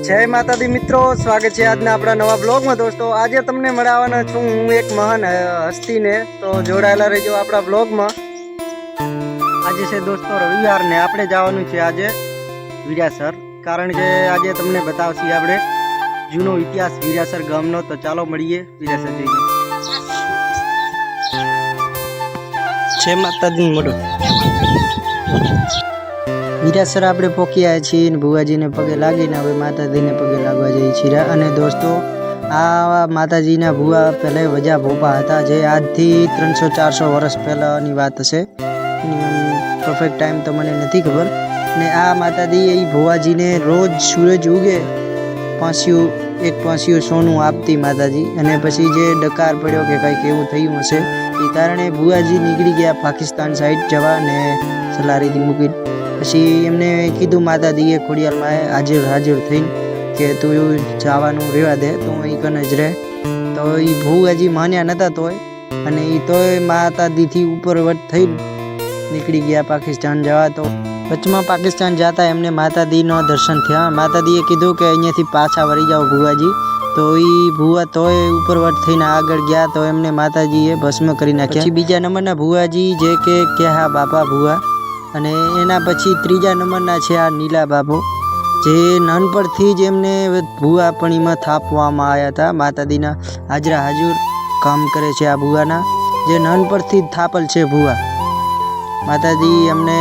जय माता दी मित्रों, स्वागत है आज अपना नवा ब्लॉग में। दोस्तों आज तमने मळावानो छुं हूँ एक महान हस्ती ने, तो जोड़ायेला रहीजो आपणा ब्लॉग में। आज छे दोस्तों रविवार ने आपणे जवानुं छे आज वीरासर, कारण के आज तमने बतावशी आपणे जूनो इतिहास वीरासर गामनो। तो चालो मळीए वीरासर जईने। जय माता दी मोटो वीरासर आपणे पोकी आया छीए ने भुवाजी ने पगे लागीने हवे माताजी ने पगे लागवा जईए छीए। अने दोस्तों आ माताजीना भुवा पहले वजा भोपा हता, जे आजथी 300-400 वर्ष पहेलानी वात हशे। परफेक्ट टाइम तो मने नथी खबर। ने आ माताजी ए भुवाजी ने रोज सूरज उगे एक पासियो सोनू आपती माताजी, अने पछी जे डकार पड्यो के कंईक एवुं थयुं हशे ए कारणे भुवाजी નીકળી ગયા पाकिस्तान साइड जवा ने सलारी दी मूकीने। पछी एमने कीधुं माताजीए खोडियारमां हाजिर थईने के तू जवानुं रेवा दे, तू अहीं कने ज रह। तो ई भुवाजी मान्या नता तोय, अने ई तोय माताजीथी उपरवट थईने નીકળી ગયા पाकिस्तान जवा। तो वचमां पाकिस्तान जाता एमने माताजीनो दर्शन थया। माताजीए कीधुं के अहींयाथी पाछा वળી जाओ भुवाजी। तो ई भुवा तोय उपरवट थईने આગળ ગયા तो एमने माताजीए भस्म करी नाख्या। પછી બીજા નંબરના ભુવાજી જે કે કેહા બાપા ભુવા, અને એના પછી ત્રીજા નંબરના છે આ નીલા બાપુ, જે નાનપણથી જ એમને ભુવાપણીમાં થાપવામાં આવ્યા હતા। માતાજીના હાજરા હાજર કામ કરે છે આ ભુવાના, જે નાનપણથી જ થાપલ છે ભુવા। માતાજી એમને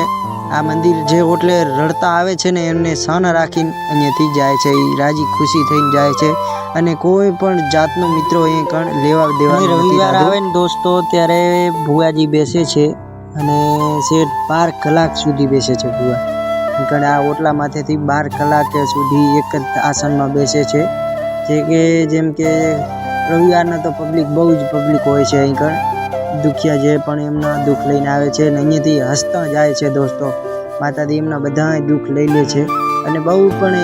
આ મંદિર જે ઓટલે રડતા આવે છે ને એમને સન રાખીને અહીંયાથી જાય છે, એ રાજી ખુશી થઈને જાય છે, અને કોઈ પણ જાતનો મિત્રો અહીં કણ લેવા દેવા રવિવાર આવે ને દોસ્તો ત્યારે ભુવાજી બેસે છે, અને શેઠ 12 કલાક સુધી બેસે છે ભુવા। કારણ આ ઓટલા માથેથી 12 કલાક સુધી એક જ આસનમાં બેસે છે, જે કે જેમ કે રવિવારના તો પબ્લિક બહુ જ પબ્લિક હોય છે અહીં કણ। દુખિયા જે પણ એમના દુઃખ લઈને આવે છે ને અહીંયાથી હસતા જાય છે દોસ્તો। માતાજી એમના બધાય દુઃખ લઈ લે છે, અને બહુ પણ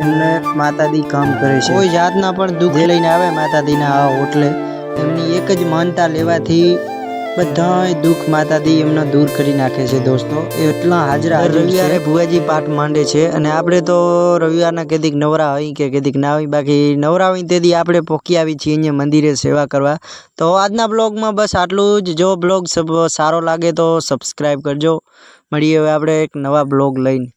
એમને માતાજી કામ કરે છે। કોઈ જાતના પણ દુઃખ લઈને આવે માતાજીના આ હોટલે, એમની એક જ માનતા લેવાથી બધાય દુઃખ માતાજી એમના દૂર કરી નાખે છે દોસ્તો। એટલા હાજરા રવિવારે ભુવાજી પાઠ માંડે છે, અને આપણે તો રવિવારના કેદીક નવરા હોય કે કેદીક ના હોય, બાકી નવરા હોય તેથી આપણે પોકી આવી છીએ અહીંયા મંદિરે સેવા કરવા। તો આજના બ્લોગમાં બસ આટલું જ। જો બ્લોગ સારો લાગે તો સબસ્ક્રાઈબ કરજો। મળીએ હવે આપણે એક નવા બ્લોગ લઈને।